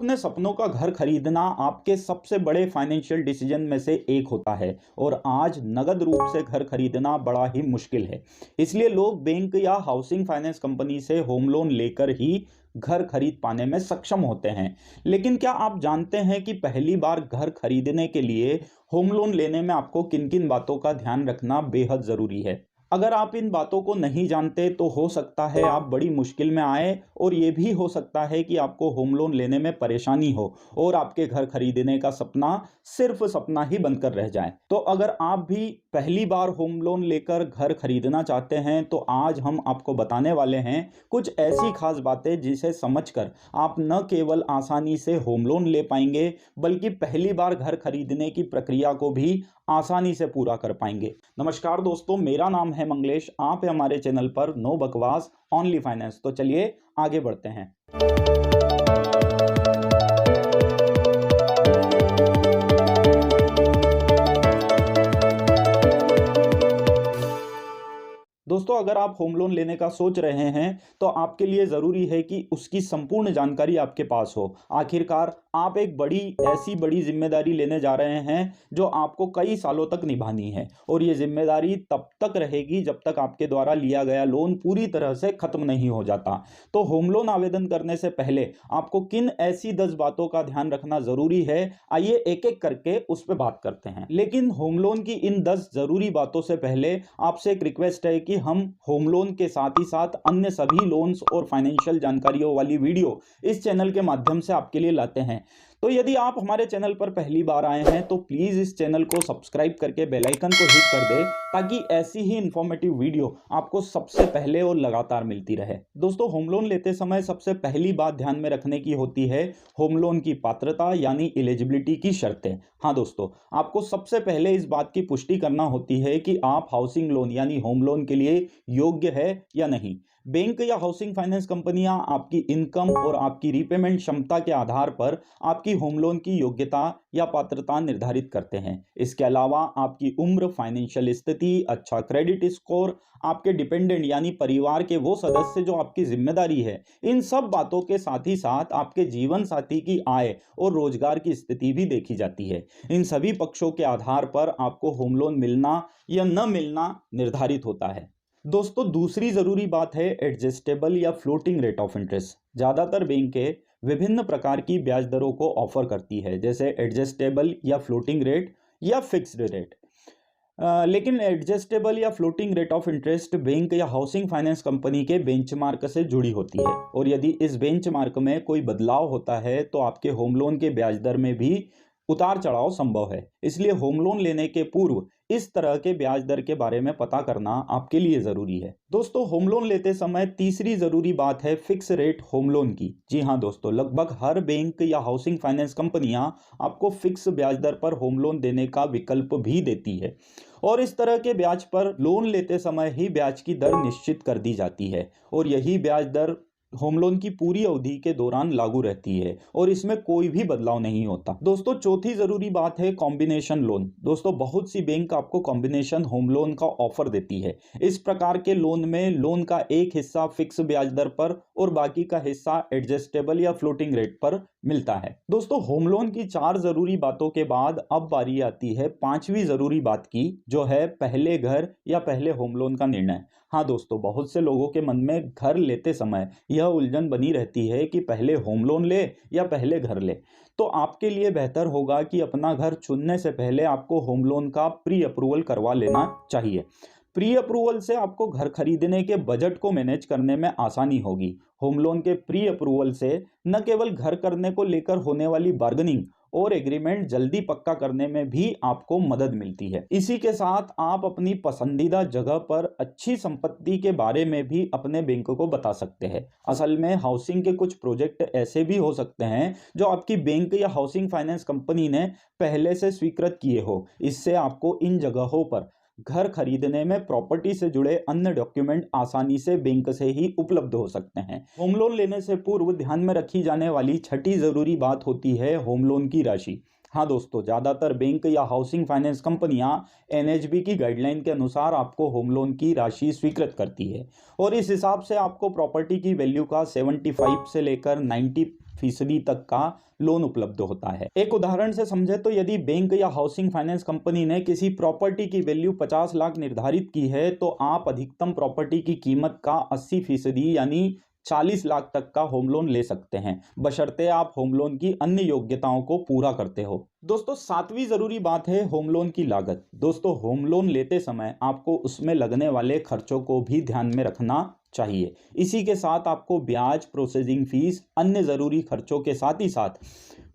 अपने सपनों का घर खरीदना आपके सबसे बड़े फाइनेंशियल डिसीजन में से एक होता है और आज नगद रूप से घर खरीदना बड़ा ही मुश्किल है। इसलिए लोग बैंक या हाउसिंग फाइनेंस कंपनी से होम लोन लेकर ही घर खरीद पाने में सक्षम होते हैं। लेकिन क्या आप जानते हैं कि पहली बार घर खरीदने के लिए होम लोन लेने में आपको किन किन बातों का ध्यान रखना बेहद ज़रूरी है। अगर आप इन बातों को नहीं जानते तो हो सकता है आप बड़ी मुश्किल में आए और ये भी हो सकता है कि आपको होम लोन लेने में परेशानी हो और आपके घर खरीदने का सपना सिर्फ सपना ही बनकर रह जाए। तो अगर आप भी पहली बार होम लोन लेकर घर खरीदना चाहते हैं तो आज हम आपको बताने वाले हैं कुछ ऐसी खास बातें जिसे समझकर आप न केवल आसानी से होम लोन ले पाएंगे बल्कि पहली बार घर खरीदने की प्रक्रिया को भी आसानी से पूरा कर पाएंगे। नमस्कार दोस्तों, मेरा नाम है मंगलेश। आप हैं हमारे चैनल पर नो बकवास ओनली फाइनेंस। तो चलिए आगे बढ़ते हैं। दोस्तों, अगर आप होम लोन लेने का सोच रहे हैं तो आपके लिए ज़रूरी है कि उसकी संपूर्ण जानकारी आपके पास हो। आखिरकार आप एक ऐसी बड़ी जिम्मेदारी लेने जा रहे हैं जो आपको कई सालों तक निभानी है और ये जिम्मेदारी तब तक रहेगी जब तक आपके द्वारा लिया गया लोन पूरी तरह से खत्म नहीं हो जाता। तो होम लोन आवेदन करने से पहले आपको किन ऐसी 10 बातों का ध्यान रखना ज़रूरी है, आइए एक एक करके उस पर बात करते हैं। लेकिन होम लोन की इन 10 ज़रूरी बातों से पहले आपसे एक रिक्वेस्ट है कि हम होम लोन के साथ ही साथ अन्य सभी लोन्स और फाइनेंशियल जानकारियों वाली वीडियो इस चैनल के माध्यम से आपके लिए लाते हैं। तो यदि आप हमारे चैनल पर पहली बार आए हैं तो प्लीज़ इस चैनल को सब्सक्राइब करके बेल आइकन को हिट कर दें ताकि ऐसी ही इंफॉर्मेटिव वीडियो आपको सबसे पहले और लगातार मिलती रहे। दोस्तों, होम लोन लेते समय सबसे पहली बात ध्यान में रखने की होती है होम लोन की पात्रता यानी एलिजिबिलिटी की शर्तें। हाँ दोस्तों, आपको सबसे पहले इस बात की पुष्टि करना होती है कि आप हाउसिंग लोन यानी होम लोन के लिए योग्य है या नहीं। बैंक या हाउसिंग फाइनेंस कंपनियां आपकी इनकम और आपकी रीपेमेंट क्षमता के आधार पर आपकी होम लोन की योग्यता या पात्रता निर्धारित करते हैं। इसके अलावा आपकी उम्र, फाइनेंशियल स्थिति, अच्छा क्रेडिट स्कोर, आपके डिपेंडेंट यानी परिवार के वो सदस्य जो आपकी जिम्मेदारी है, इन सब बातों के साथ ही साथ आपके जीवन साथी की आय और रोजगार की स्थिति भी देखी जाती है। इन सभी पक्षों के आधार पर आपको होम लोन मिलना या न मिलना निर्धारित होता है। दोस्तों, दूसरी जरूरी बात है एडजस्टेबल या फ्लोटिंग रेट ऑफ इंटरेस्ट। ज़्यादातर बैंकें विभिन्न प्रकार की ब्याज दरों को ऑफर करती है, जैसे एडजस्टेबल या फ्लोटिंग रेट या फिक्स्ड रेट। लेकिन एडजस्टेबल या floating rate of interest bank या हाउसिंग फाइनेंस कंपनी के बेंचमार्क से जुड़ी होती है और यदि इस बेंचमार्क में कोई बदलाव होता है तो आपके होम लोन के ब्याज दर में भी उतार चढ़ाव संभव है। इसलिए होम लोन लेने के पूर्व इस तरह के ब्याज दर के बारे में पता करना आपके लिए जरूरी है। दोस्तों, होम लोन लेते समय तीसरी जरूरी बात है फिक्स रेट होम लोन की। जी हाँ दोस्तों, लगभग हर बैंक या हाउसिंग फाइनेंस कंपनियां आपको फिक्स ब्याज दर पर होम लोन देने का विकल्प भी देती है और इस तरह के ब्याज पर लोन लेते समय ही ब्याज की दर निश्चित कर दी जाती है और यही ब्याज दर होम लोन की पूरी अवधि के दौरान लागू रहती है और इसमें कोई भी बदलाव नहीं होता। दोस्तों, चौथी जरूरी बात है कॉम्बिनेशन लोन। दोस्तों, बहुत सी बैंक आपको कॉम्बिनेशन होम लोन का ऑफर देती है। इस प्रकार के लोन में लोन का एक हिस्सा फिक्स ब्याज दर पर और बाकी का हिस्सा एडजस्टेबल या फ्लोटिंग रेट पर मिलता है। दोस्तों, होम लोन की 4 जरूरी बातों के बाद अब बारी आती है 5वीं जरूरी बात की, जो है पहले घर या पहले होम लोन का निर्णय। हाँ दोस्तों, बहुत से लोगों के मन में घर लेते समय यह उलझन बनी रहती है कि पहले होम लोन ले या पहले घर ले। तो आपके लिए बेहतर होगा कि अपना घर चुनने से पहले आपको होम लोन का प्री अप्रूवल करवा लेना चाहिए। प्री अप्रूवल से आपको घर खरीदने के बजट को मैनेज करने में आसानी होगी। होम लोन के प्री अप्रूवल से न केवल घर करने को लेकर होने वाली बार्गेनिंग और एग्रीमेंट जल्दी पक्का करने में भी आपको मदद मिलती है। इसी के साथ आप अपनी पसंदीदा जगह पर अच्छी संपत्ति के बारे में भी अपने बैंक को बता सकते हैं। असल में हाउसिंग के कुछ प्रोजेक्ट ऐसे भी हो सकते हैं जो आपकी बैंक या हाउसिंग फाइनेंस कंपनी ने पहले से स्वीकृत किए हो। इससे आपको इन जगहों पर घर खरीदने में प्रॉपर्टी से जुड़े अन्य डॉक्यूमेंट आसानी से बैंक से ही उपलब्ध हो सकते हैं। होम लोन लेने से पूर्व ध्यान में रखी जाने वाली छठी जरूरी बात होती है होम लोन की राशि। हाँ दोस्तों, ज़्यादातर बैंक या हाउसिंग फाइनेंस कंपनियां एनएचबी की गाइडलाइन के अनुसार आपको होम लोन की राशि स्वीकृत करती है और इस हिसाब से आपको प्रॉपर्टी की वैल्यू का 75 से लेकर 90% तक का लोन उपलब्ध होता है। एक उदाहरण से समझे तो यदि बैंक या हाउसिंग फाइनेंस कंपनी ने किसी प्रॉपर्टी की वैल्यू 50 लाख निर्धारित की है तो आप अधिकतम प्रॉपर्टी की कीमत का 80% यानी 40 लाख तक का होम लोन ले सकते हैं, बशर्ते आप होम लोन की अन्य योग्यताओं को पूरा करते हो। दोस्तों, सातवीं जरूरी बात है होम लोन की लागत। दोस्तों, होम लोन लेते समय आपको उसमें लगने वाले खर्चों को भी ध्यान में रखना चाहिए। इसी के साथ आपको ब्याज, प्रोसेसिंग फीस, अन्य जरूरी खर्चों के साथ ही साथ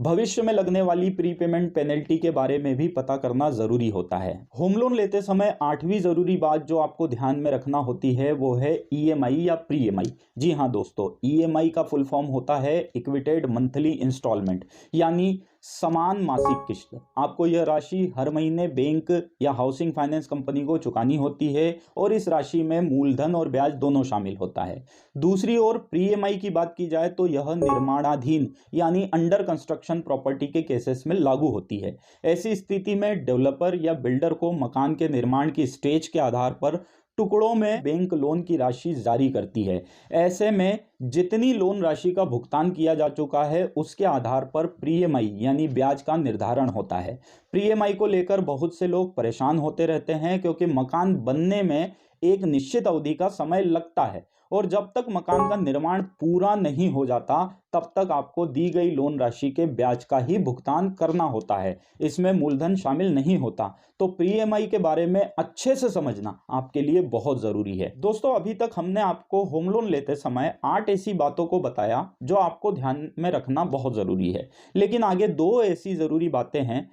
भविष्य में लगने वाली प्रीपेमेंट पेनल्टी के बारे में भी पता करना जरूरी होता है। होम लोन लेते समय आठवीं जरूरी बात जो आपको ध्यान में रखना होती है वो है ईएमआई या प्री ईएमआई। जी हाँ दोस्तों, ईएमआई का फुल फॉर्म होता है इक्विटेड मंथली इंस्टॉलमेंट, यानी समान मासिक किश्त। आपको यह राशि हर महीने बैंक या हाउसिंग फाइनेंस कंपनी को चुकानी होती है और इस राशि में मूलधन और ब्याज दोनों शामिल होता है। दूसरी ओर प्री ईएमआई की बात की जाए तो यह निर्माणाधीन यानी अंडर कंस्ट्रक्शन प्रॉपर्टी के केसेस में लागू होती है। ऐसी स्थिति में डेवलपर या बिल्डर को मकान के निर्माण की स्टेज के आधार पर टुकड़ों में बैंक लोन की राशि जारी करती है। ऐसे में जितनी लोन राशि का भुगतान किया जा चुका है उसके आधार पर प्री ईएमआई यानी ब्याज का निर्धारण होता है। प्री ईएमआई को लेकर बहुत से लोग परेशान होते रहते हैं क्योंकि मकान बनने में एक निश्चित अवधि का समय लगता है और जब तक मकान का निर्माण पूरा नहीं हो जाता तब तक आपको दी गई लोन राशि के ब्याज का ही भुगतान करना होता है, इसमें मूलधन शामिल नहीं होता। तो प्री ईएमआई के बारे में अच्छे से समझना आपके लिए बहुत जरूरी है। दोस्तों, अभी तक हमने आपको होम लोन लेते समय 8 ऐसी बातों को बताया जो आपको ध्यान में रखना बहुत जरूरी है, लेकिन आगे 2 ऐसी जरूरी बातें हैं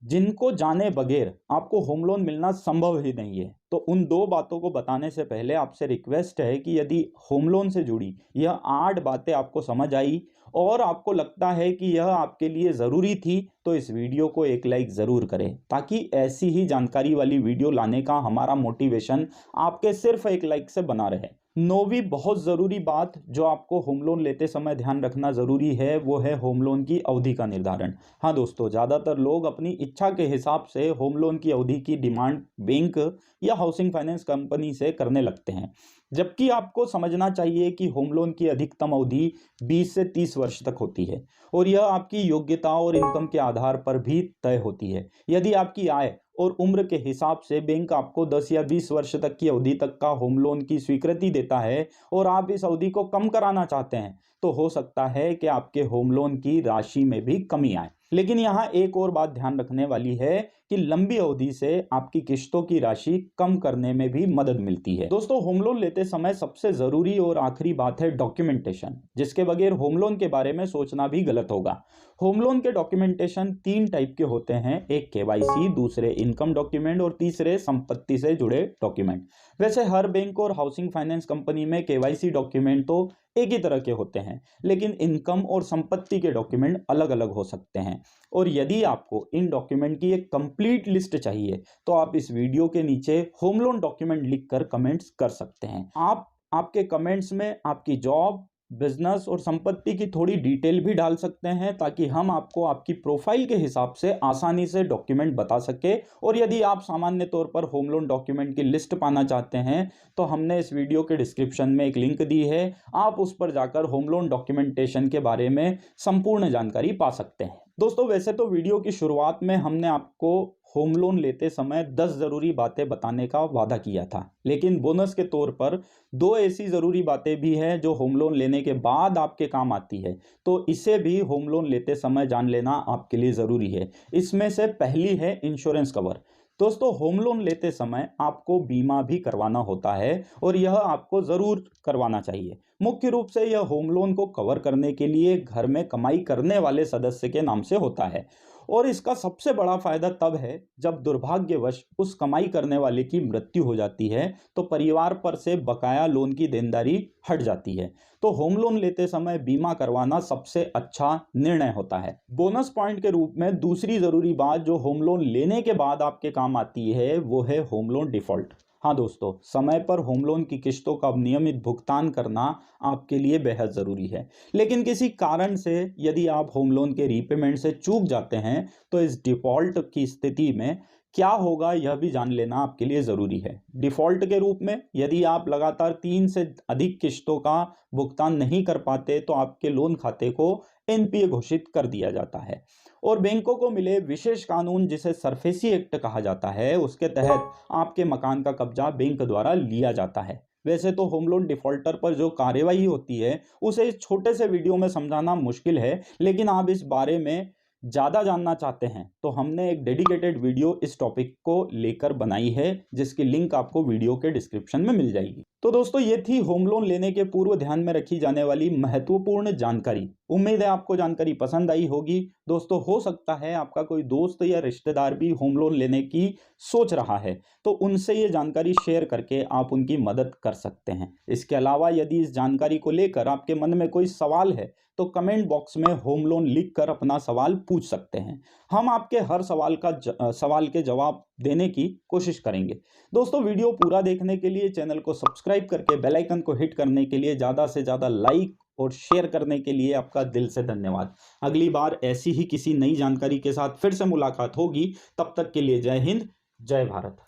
जिनको जाने बगैर आपको होम लोन मिलना संभव ही नहीं है। तो उन 2 बातों को बताने से पहले आपसे रिक्वेस्ट है कि यदि होम लोन से जुड़ी यह 8 बातें आपको समझ आई और आपको लगता है कि यह आपके लिए ज़रूरी थी तो इस वीडियो को एक लाइक ज़रूर करें, ताकि ऐसी ही जानकारी वाली वीडियो लाने का हमारा मोटिवेशन आपके सिर्फ एक लाइक से बना रहे। 9वीं बहुत ज़रूरी बात जो आपको होम लोन लेते समय ध्यान रखना ज़रूरी है वो है होम लोन की अवधि का निर्धारण। हाँ दोस्तों, ज़्यादातर लोग अपनी इच्छा के हिसाब से होम लोन की अवधि की डिमांड बैंक या हाउसिंग फाइनेंस कंपनी से करने लगते हैं, जबकि आपको समझना चाहिए कि होम लोन की अधिकतम अवधि 20 से 30 वर्ष तक होती है और यह आपकी योग्यता और इनकम के आधार पर भी तय होती है। यदि आपकी आय और उम्र के हिसाब से बैंक आपको 10 या 20 वर्ष तक की अवधि तक का होम लोन की स्वीकृति देता है और आप इस अवधि को कम कराना चाहते हैं तो हो सकता है कि आपके होम लोन की राशि में भी कमी आए। लेकिन यहाँ एक और बात ध्यान रखने वाली है कि लंबी अवधि से आपकी किश्तों की राशि कम करने में भी मदद मिलती है। दोस्तों, होम लोन लेते समय सबसे जरूरी और आखिरी बात है डॉक्यूमेंटेशन, जिसके बगैर होम लोन के बारे में सोचना भी गलत होगा। होम लोन के डॉक्यूमेंटेशन 3 टाइप के होते हैं, एक केवाईसी, दूसरे इनकम डॉक्यूमेंट और तीसरे संपत्ति से जुड़े डॉक्यूमेंट। वैसे हर बैंक और हाउसिंग फाइनेंस कंपनी में केवाईसी डॉक्यूमेंट तो एक ही तरह के होते हैं, लेकिन इनकम और संपत्ति के डॉक्यूमेंट अलग अलग हो सकते हैं। और यदि आपको इन डॉक्यूमेंट की एक कंप्लीट लिस्ट चाहिए तो आप इस वीडियो के नीचे होम लोन डॉक्यूमेंट लिखकर कमेंट्स कर सकते हैं। आप आपके कमेंट्स में आपकी जॉब, बिजनेस और संपत्ति की थोड़ी डिटेल भी डाल सकते हैं ताकि हम आपको आपकी प्रोफाइल के हिसाब से आसानी से डॉक्यूमेंट बता सके। और यदि आप सामान्य तौर पर होम लोन डॉक्यूमेंट की लिस्ट पाना चाहते हैं तो हमने इस वीडियो के डिस्क्रिप्शन में एक लिंक दी है, आप उस पर जाकर होम लोन डॉक्यूमेंटेशन के बारे में संपूर्ण जानकारी पा सकते हैं। दोस्तों, वैसे तो वीडियो की शुरुआत में हमने आपको होम लोन लेते समय 10 ज़रूरी बातें बताने का वादा किया था, लेकिन बोनस के तौर पर 2 ऐसी ज़रूरी बातें भी हैं जो होम लोन लेने के बाद आपके काम आती है, तो इसे भी होम लोन लेते समय जान लेना आपके लिए ज़रूरी है। इसमें से पहली है इंश्योरेंस कवर। दोस्तों, होम लोन लेते समय आपको बीमा भी करवाना होता है और यह आपको ज़रूर करवाना चाहिए। मुख्य रूप से यह होम लोन को कवर करने के लिए घर में कमाई करने वाले सदस्य के नाम से होता है और इसका सबसे बड़ा फायदा तब है जब दुर्भाग्यवश उस कमाई करने वाले की मृत्यु हो जाती है तो परिवार पर से बकाया लोन की देनदारी हट जाती है। तो होम लोन लेते समय बीमा करवाना सबसे अच्छा निर्णय होता है। बोनस पॉइंट के रूप में दूसरी जरूरी बात जो होम लोन लेने के बाद आपके काम आती है वो है होम लोन डिफॉल्ट। हाँ दोस्तों, समय पर होम लोन की किस्तों का नियमित भुगतान करना आपके लिए बेहद ज़रूरी है। लेकिन किसी कारण से यदि आप होम लोन के रीपेमेंट से चूक जाते हैं, तो इस डिफ़ॉल्ट की स्थिति में क्या होगा यह भी जान लेना आपके लिए ज़रूरी है। डिफ़ॉल्ट के रूप में यदि आप लगातार 3 से अधिक किस्तों का भुगतान नहीं कर पाते, तो आपके लोन खाते को एनपीए घोषित कर दिया जाता है और बैंकों को मिले विशेष कानून, जिसे सरफेसी एक्ट कहा जाता है, उसके तहत आपके मकान का कब्जा बैंक द्वारा लिया जाता है। वैसे तो होम लोन डिफॉल्टर पर जो कार्यवाही होती है उसे इस छोटे से वीडियो में समझाना मुश्किल है, लेकिन आप इस बारे में ज़्यादा जानना चाहते हैं तो हमने एक डेडिकेटेड वीडियो इस टॉपिक को लेकर बनाई है, जिसकी लिंक आपको वीडियो के डिस्क्रिप्शन में मिल जाएगी। तो दोस्तों, ये थी होम लोन लेने के पूर्व ध्यान में रखी जाने वाली महत्वपूर्ण जानकारी। उम्मीद है आपको जानकारी पसंद आई होगी। दोस्तों, हो सकता है आपका कोई दोस्त या रिश्तेदार भी होम लोन लेने की सोच रहा है, तो उनसे ये जानकारी शेयर करके आप उनकी मदद कर सकते हैं। इसके अलावा यदि इस जानकारी को लेकर आपके मन में कोई सवाल है, तो कमेंट बॉक्स में होम लोन लिख कर अपना सवाल पूछ सकते हैं। हम आपके हर सवाल के जवाब देने की कोशिश करेंगे। दोस्तों, वीडियो पूरा देखने के लिए, चैनल को सब्सक्राइब करके बेल आइकन को हिट करने के लिए, ज़्यादा से ज़्यादा लाइक और शेयर करने के लिए आपका दिल से धन्यवाद। अगली बार ऐसी ही किसी नई जानकारी के साथ फिर से मुलाकात होगी। तब तक के लिए जय हिंद, जय भारत।